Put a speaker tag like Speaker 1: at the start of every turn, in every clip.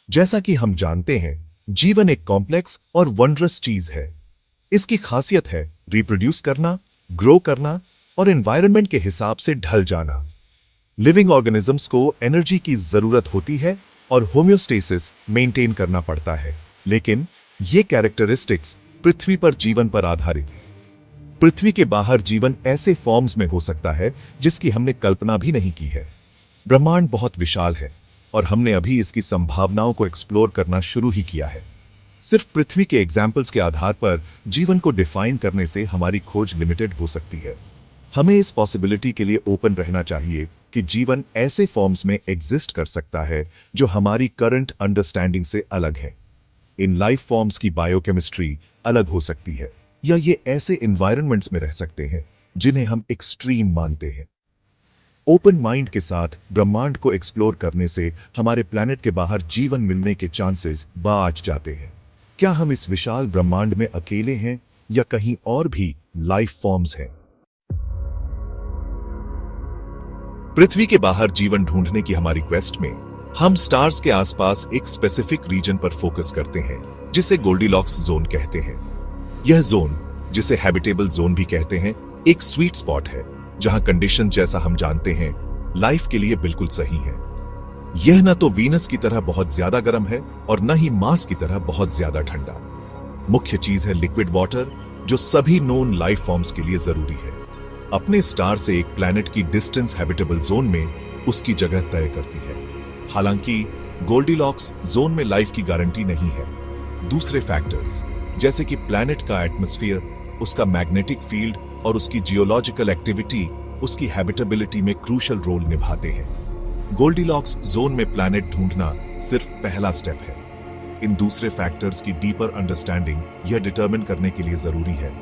Speaker 1: जैसा कि हम जानते हैं, जीवन एक कॉम्प्लेक्स और वंडरस चीज है। इसकी खासियत है रिप्रोड्यूस करना, ग्रो करना और एनवायरनमेंट के हिसाब से ढल जाना। लिविंग ऑर्गेनिजम्स को एनर्जी की जरूरत होती है और होम्योस्टेसिस मेंटेन करना पड़ता है, लेकिन ये कैरेक्टरिस्टिक्स पृथ्वी पर जीवन पर आधारित है। पृथ्वी के बाहर जीवन ऐसे फॉर्म्स में हो सकता है जिसकी हमने कल्पना भी नहीं की है। ब्रह्मांड बहुत विशाल है और हमने अभी इसकी संभावनाओं को एक्सप्लोर करना शुरू ही किया है। सिर्फ पृथ्वी के एग्जाम्पल्स के आधार पर जीवन को डिफाइन करने से हमारी खोज लिमिटेड हो सकती है। हमें इस पॉसिबिलिटी के लिए ओपन रहना चाहिए कि जीवन ऐसे फॉर्म्स में एग्जिस्ट कर सकता है जो हमारी करंट अंडरस्टैंडिंग से अलग है। इन लाइफ फॉर्म्स की बायोकेमिस्ट्री अलग हो सकती है, या ये ऐसे एनवायरनमेंट्स में रह सकते हैं जिन्हें हम एक्सट्रीम मानते हैं। ओपन माइंड के साथ ब्रह्मांड को एक्सप्लोर करने से हमारे प्लैनेट के बाहर जीवन मिलने के चांसेस बढ़ जाते हैं। क्या हम इस विशाल ब्रह्मांड में अकेले हैं या कहीं और भी लाइफ फॉर्म्स हैं? पृथ्वी के बाहर जीवन ढूंढने की हमारी क्वेस्ट में हम स्टार्स के आसपास एक स्पेसिफिक रीजन पर फोकस करते हैं जिसे गोल्डीलॉक्स जोन कहते हैं। यह जोन, जिसे हैबिटेबल जोन भी कहते हैं, एक स्वीट स्पॉट है जहां कंडीशन जैसा हम जानते हैं लाइफ के लिए बिल्कुल सही है। यह न तो वीनस की तरह बहुत ज्यादा गर्म है और न ही मार्स की तरह बहुत ज्यादा ठंडा। मुख्य चीज है लिक्विड वाटर, जो सभी नोन लाइफ फॉर्म्स के लिए जरूरी है। अपने स्टार से एक प्लैनेट की डिस्टेंस हैबिटेबल जोन में उसकी जगह तय करती है। हालांकि गोल्डीलॉक्स जोन में लाइफ की गारंटी नहीं है। दूसरे फैक्टर्स जैसे कि प्लैनेट का एटमॉस्फेयर, उसका मैग्नेटिक फील्ड और उसकी जियोलॉजिकल एक्टिविटी उसकी हैबिटेबिलिटी में क्रूशल रोल निभाते हैं। गोल्डीलॉक्स जोन में प्लैनेट ढूंढना सिर्फ पहला स्टेप है। इन दूसरे फैक्टर्स की डीपर अंडरस्टैंडिंग यह डिटरमिन करने के लिए जरूरी है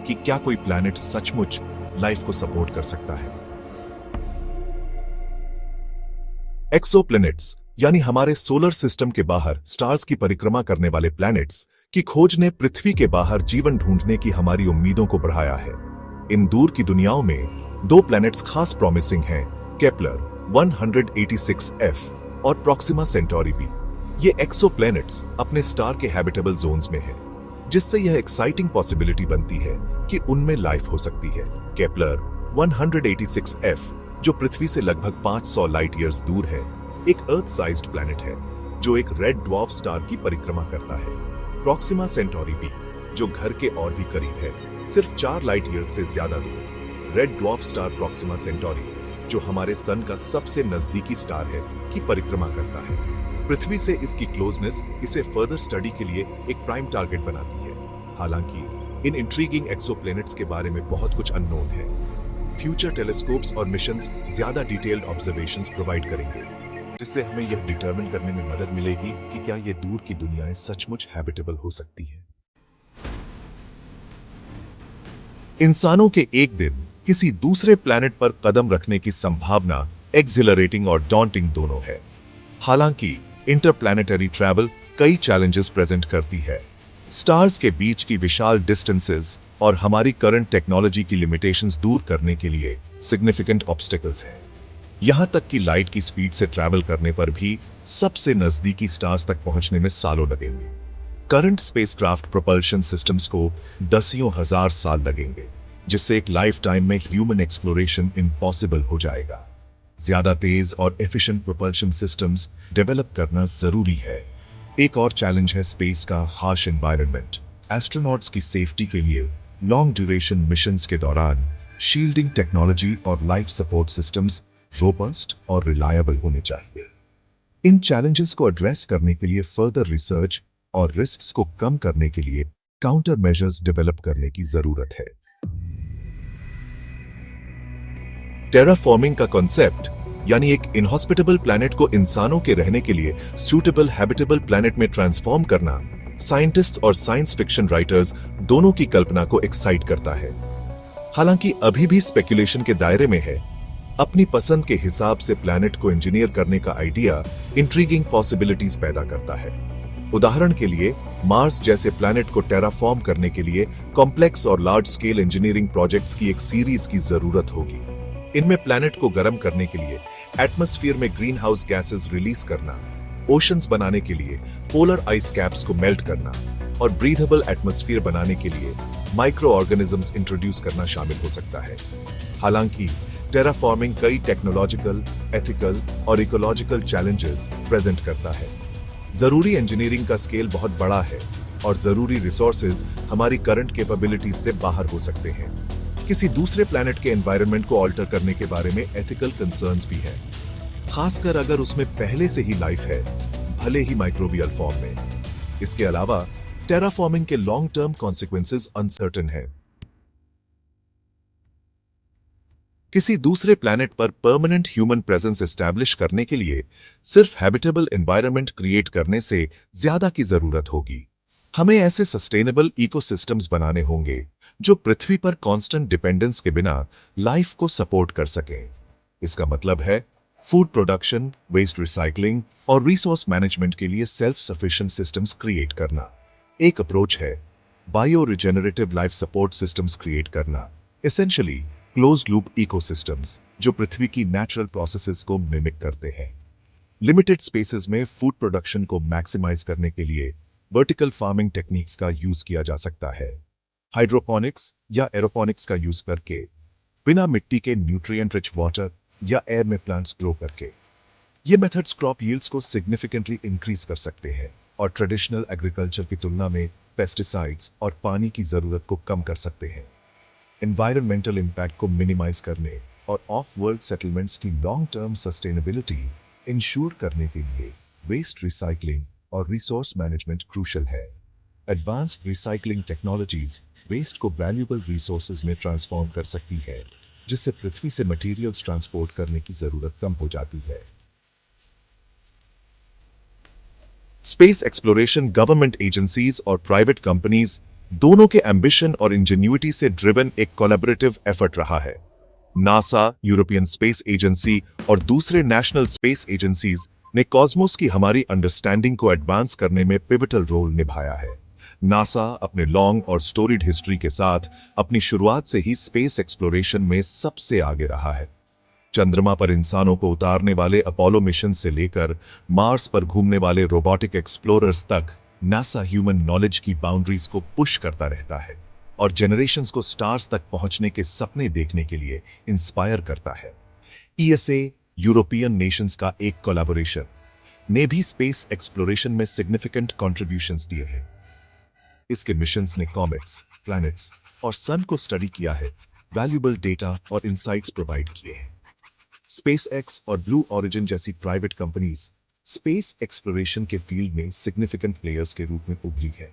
Speaker 1: कि क्या कोई प्लैनेट सचमुच लाइफ को सपोर्ट कर सकता है। एक्सोप्लैनेट्स यानी हमारे सोलर सिस्टम के बाहर स्टार्स की परिक्रमा करने वाले प्लैनेट्स की खोज ने पृथ्वी के बाहर जीवन ढूंढने की हमारी उम्मीदों को बढ़ाया है। इन दूर की दुनियाओं में दो प्लैनेट्स खास प्रॉमिसिंग हैं, केपलर 186f और प्रॉक्सिमा सेंटोरी बी। ये एक्सोप्लैनेट्स अपने स्टार के हैबिटेबल जोन्स में हैं, जिससे यह एक्साइटिंग पॉसिबिलिटी बनती है कि उनमें लाइफ हो सकती है। केपलर 186f, जो पृथ्वी से लगभग 500 लाइट ईयर्स दूर है, एक अर्थ साइज्ड प्लैनेट है जो एक रेड ड्वार्फ स्टार की परिक्रमा करता है। प्रॉक्सिमा सेंटोरी बी, जो घर के और भी करीब है, सिर्फ 4 लाइट ईयर्स से ज्यादा दूर। Red dwarf star Proxima Centauri, जो हमारे सन का सबसे नजदीकी स्टार है, की परिक्रमा करता है। पृथ्वी से इसकी क्लोजनेस इसे फर्दर स्टडी के लिए एक प्राइम टारगेट बनाती है। हालांकि इन इंट्रीगिंग एक्सोप्लैनेट्स के बारे में बहुत कुछ अननोन है। फ्यूचर टेलीस्कोप्स और मिशंस ज्यादा डिटेल्ड ऑब्जर्वेशंस प्रोवाइड करेंगे, जिससे हमें यह डिटरमिन करने में मदद मिलेगी कि क्या ये दूर की दुनियाएं सचमुच हैबिटेबल हो सकती हैं। इंसानों के एक दिन किसी दूसरे प्लैनेट पर कदम रखने की संभावना एक्सिलरेटिंग और डॉन्टिंग दोनों है। हालांकि इंटरप्लैनेटरी ट्रैवल कई चैलेंजेस प्रेजेंट करती है। स्टार्स के बीच की विशाल डिस्टेंसेस और हमारी करंट टेक्नोलॉजी की लिमिटेशंस दूर करने के लिए सिग्निफिकेंट ऑब्स्टिकल्स हैं। यहां तक कि लाइट की स्पीड से ट्रैवल करने पर भी सबसे नजदीकी स्टार्स तक पहुंचने में सालों लगेंगे। करंट स्पेसक्राफ्ट प्रोपल्शन सिस्टम्स को दसियों हजार साल लगेंगे, जिससे एक लाइफ टाइम में ह्यूमन एक्सप्लोरेशन इम्पॉसिबल हो जाएगा। ज्यादा तेज और एफिशिएंट प्रोपल्शन सिस्टम्स डेवलप करना जरूरी है। एक और चैलेंज है स्पेस का हार्श एनवायरनमेंट। एस्ट्रोनॉट्स की सेफ्टी के लिए लॉन्ग ड्यूरेशन मिशंस के दौरान शील्डिंग टेक्नोलॉजी और लाइफ सपोर्ट सिस्टम्स रोबस्ट और रिलायबल होने चाहिए। इन चैलेंजेस को एड्रेस करने के लिए फर्दर रिसर्च और रिस्क्स को कम करने के लिए काउंटर मेजर्स डेवलप करने की जरूरत है। टेराफॉर्मिंग का कॉन्सेप्ट, यानी एक इनहॉस्पिटेबल प्लैनेट को इंसानों के रहने के लिए सूटेबल हैबिटेबल प्लैनेट में ट्रांसफॉर्म करना, साइंटिस्ट्स और साइंस फिक्शन राइटर्स दोनों की कल्पना को एक्साइट करता है। हालांकि अभी भी स्पेकुलेशन के दायरे में है। अपनी पसंद के हिसाब से प्लैनेट को इंजीनियर करने का आइडिया इंट्रीगिंग पॉसिबिलिटीज पैदा करता है। उदाहरण के लिए, मार्स जैसे प्लैनेट को टेराफॉर्म करने के लिए कॉम्प्लेक्स और लार्ज स्केल इंजीनियरिंग प्रोजेक्ट्स की एक सीरीज की जरूरत होगी। इनमें प्लैनेट को गर्म करने के लिए एटमॉस्फेयर में ग्रीन हाउस गैसेस रिलीज करना, ओशंस बनाने के लिए पोलर आइस कैप्स को मेल्ट करना और ब्रीथेबल एटमॉस्फेयर बनाने के लिए माइक्रो ऑर्गेनिजम्स इंट्रोड्यूस करना शामिल हो सकता है। हालांकि टेराफॉर्मिंग कई टेक्नोलॉजिकल, एथिकल और इकोलॉजिकल चैलेंजेस प्रेजेंट करता है। जरूरी इंजीनियरिंग का स्केल बहुत बड़ा है और जरूरी रिसोर्सेज हमारी करंट कैपेबिलिटीज से बाहर हो सकते हैं। किसी दूसरे प्लैनेट के एनवायरनमेंट को ऑल्टर करने के बारे में एथिकल कंसर्न्स भी है, खासकर अगर उसमें पहले से ही लाइफ है, भले ही माइक्रोबियल फॉर्म में। इसके अलावा टेराफॉर्मिंग के लॉन्ग टर्म कॉन्सिक्वेंसेस अनसर्टेन है। किसी दूसरे प्लैनेट पर परमानेंट ह्यूमन प्रेजेंस एस्टैब्लिश करने के लिए सिर्फ हैबिटेबल एनवायरनमेंट क्रिएट करने से ज्यादा की जरूरत होगी। हमें ऐसे सस्टेनेबल इकोसिस्टम्स बनाने होंगे जो पृथ्वी पर कांस्टेंट डिपेंडेंस के बिना लाइफ को सपोर्ट कर सकें। इसका मतलब है फूड प्रोडक्शन, वेस्ट रिसाइकलिंग और रिसोर्स मैनेजमेंट के लिए सेल्फ सफिशिएंट सिस्टम्स क्रिएट करना। एक अप्रोच है bio regenerative life support systems create करना, एसेंशियली क्लोज्ड लूप इकोसिस्टम्स जो पृथ्वी की नेचुरल प्रोसेसेस को मिमिक करते हैं। लिमिटेड स्पेसेस में फूड प्रोडक्शन को मैक्सिमाइज करने के लिए वर्टिकल फार्मिंग टेक्निक्स का यूज किया जा सकता है। हाइड्रोपोनिक्स या एरोपोनिक्स का यूज करके, बिना मिट्टी के न्यूट्रिएंट रिच वाटर या एयर में प्लांट्स ग्रो करके। ये मेथड्स क्रॉप यील्ड्स को सिग्निफिकेंटली इंक्रीज कर सकते हैं और ट्रेडिशनल एग्रीकल्चर की तुलना में पेस्टिसाइड्स और पानी की जरूरत को कम कर सकते हैं। एनवायरमेंटल इंपैक्ट को मिनिमाइज करने और ऑफ वर्ल्ड सेटलमेंट्स की लॉन्ग टर्म सस्टेनेबिलिटी इंश्योर करने के लिए वेस्ट रिसाइकलिंग और रिसोर्स मैनेजमेंट क्रूशल है। एडवांस्ड रिसाइकलिंग टेक्नोलॉजीज वेस्ट को वैल्यूएबल रिसोर्सेज में ट्रांसफॉर्म कर सकती है, जिससे पृथ्वी से मटेरियल्स ट्रांसपोर्ट करने की जरूरत कम हो जाती है। स्पेस एक्सप्लोरेशन गवर्नमेंट एजेंसीज और प्राइवेट कंपनीज दोनों के एम्बिशन और इंजेन्युइटी से ड्रिवन एक कोलैबोरेटिव एफर्ट रहा है। नासा, यूरोपियन स्पेस एजेंसी और दूसरे नेशनल स्पेस एजेंसीज ने कॉस्मोस की हमारी अंडरस्टैंडिंग को एडवांस करने में पिवटल रोल निभाया है। नासा अपने लॉन्ग और स्टोरीड हिस्ट्री के साथ अपनी शुरुआत से ही स्पेस एक्सप्लोरेशन में सबसे आगे रहा है। चंद्रमा पर इंसानों को उतारने वाले अपोलो मिशन से लेकर मार्स पर घूमने वाले रोबोटिक एक्सप्लोरर्स तक नासा ह्यूमन नॉलेज की बाउंड्रीज को पुश करता रहता है और जनरेशंस को स्टार्स तक पहुंचने के सपने देखने के लिए इंस्पायर करता है। ईएसए, यूरोपियन नेशंस का एक कोलैबोरेशन, ने भी स्पेस एक्सप्लोरेशन में सिग्निफिकेंट कंट्रीब्यूशंस दिए हैं। इसके मिशंस ने कॉमेट्स, प्लैनेट्स और सन को स्टडी किया है, वैल्यूएबल डेटा और इंसाइट्स प्रोवाइड किए हैं। स्पेसएक्स और ब्लू ओरिजिन जैसी प्राइवेट कंपनीज स्पेस एक्सप्लोरेशन के फील्ड में सिग्निफिकेंट प्लेयर्स के रूप में उभरी है।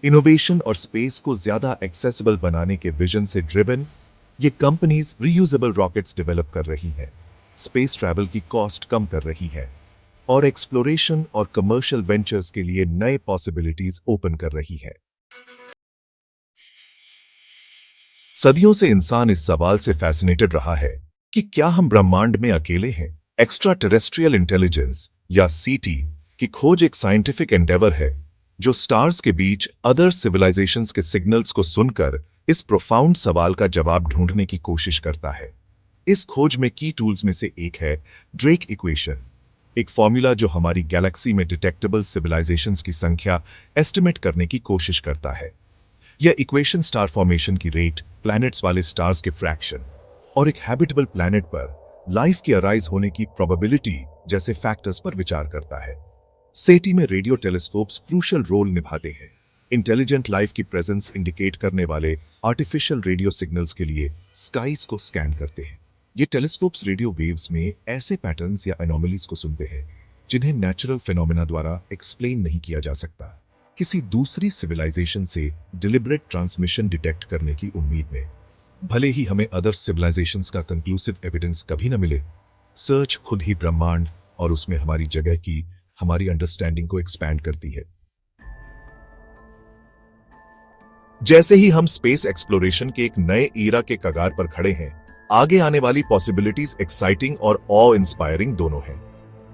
Speaker 1: इनोवेशन और स्पेस को ज्यादा एक्सेसिबल बनाने के विजन से ड्रिवन ये कंपनीज रीयूजेबल रॉकेट्स डेवलप कर रही हैं, स्पेस ट्रैवल की कॉस्ट कम कर रही है और एक्सप्लोरेशन और कमर्शियल वेंचर्स के लिए नए पॉसिबिलिटीज ओपन कर रही है। सदियों से इंसान इस सवाल से फैसिनेटेड रहा है कि क्या हम ब्रह्मांड में अकेले हैं। एक्स्ट्रा टेरेस्ट्रियल इंटेलिजेंस या सीटी की खोज एक साइंटिफिक एंडेवर है जो स्टार्स के बीच अदर सिविलाइजेशंस के सिग्नल्स को सुनकर इस प्रोफाउंड सवाल का जवाब ढूंढने की कोशिश करता है। इस खोज में की टूल्स में से एक है ड्रेक इक्वेशन, एक फॉर्मूला जो हमारी गैलेक्सी में डिटेक्टेबल सिविलाइजेशंस की संख्या एस्टिमेट करने की कोशिश करता है। यह इक्वेशन स्टार फॉर्मेशन की रेट, प्लैनेट्स वाले स्टार्स के फ्रैक्शन और एक हैबिटेबल प्लैनेट पर लाइफ के अराइज होने की प्रोबेबिलिटी जैसे फैक्टर्स पर विचार करता है। सेटी में रेडियो टेलीस्कोप्स क्रूशियल रोल निभाते हैं, इंटेलिजेंट लाइफ की प्रेजेंस इंडिकेट करने वाले आर्टिफिशियल रेडियो सिग्नल्स के लिए स्काइज को स्कैन करते हैं। ये टेलीस्कोप्स रेडियो वेव्स में ऐसे पैटर्न्स या एनोमलीज को सुनते हैं जिन्हें नेचुरल फिनोमेना द्वारा एक्सप्लेन नहीं किया जा सकता, किसी दूसरी सिविलाइजेशन से डिलिबरेट ट्रांसमिशन डिटेक्ट करने की उम्मीद में। भले ही हमें अदर सिविलाइजेशंस का कंक्लूसिव एविडेंस कभी न मिले, सर्च खुद ही ब्रह्मांड और उसमें हमारी जगह की हमारी अंडरस्टैंडिंग को एक्सपैंड करती है। जैसे ही हम स्पेस एक्सप्लोरेशन के एक नए ईरा के कगार पर खड़े हैं, आगे आने वाली पॉसिबिलिटीज एक्साइटिंग और ऑ इंस्पायरिंग दोनों हैं।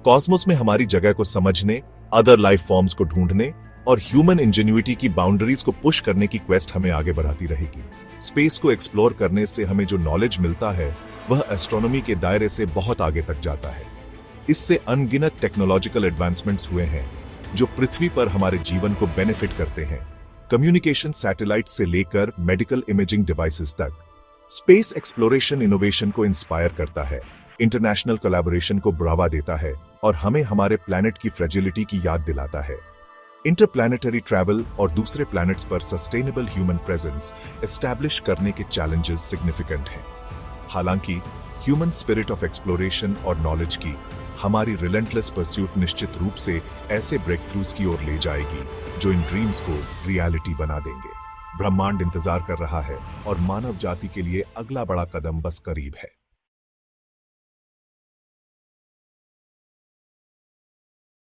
Speaker 1: कॉस्मोस में हमारी जगह को समझने, अदर लाइफ फॉर्म्स को ढूंढने और ह्यूमन इंजेन्युइटी की बाउंड्रीज को पुश करने की क्वेस्ट हमें आगे बढ़ाती रहेगी। स्पेस को एक्सप्लोर करने से हमें जो नॉलेज मिलता है वह एस्ट्रोनॉमी के दायरे से बहुत आगे तक जाता है। इससे अनगिनत टेक्नोलॉजिकल एडवांसमेंट्स हुए हैं जो पृथ्वी पर हमारे जीवन को बेनिफिट करते हैं। कम्युनिकेशन सैटेलाइट से लेकर मेडिकल इमेजिंग डिवाइसेस तक। स्पेस एक्सप्लोरेशन इनोवेशन को इंस्पायर करता है, इंटरनेशनल कोलैबोरेशन को बढ़ावा देता है और हमें हमारे प्लैनेट की फ्रेजिलिटी की याद दिलाता है। इंटरप्लैनेटरी ट्रैवल और दूसरे प्लैनेट्स पर सस्टेनेबल ह्यूमन प्रेजेंस एस्टैब्लिश करने के चैलेंजेस सिग्निफिकेंट हैं। हालांकि ह्यूमन स्पिरिट ऑफ एक्सप्लोरेशन और नॉलेज की हमारी रिलेंटलेस परस्यूट निश्चित रूप से ऐसे ब्रेक थ्रूज की ओर ले जाएगी जो इन ड्रीम्स को रियलिटी बना देंगे। ब्रह्मांड इंतजार कर रहा है और मानव जाति के लिए अगला बड़ा कदम बस करीब है।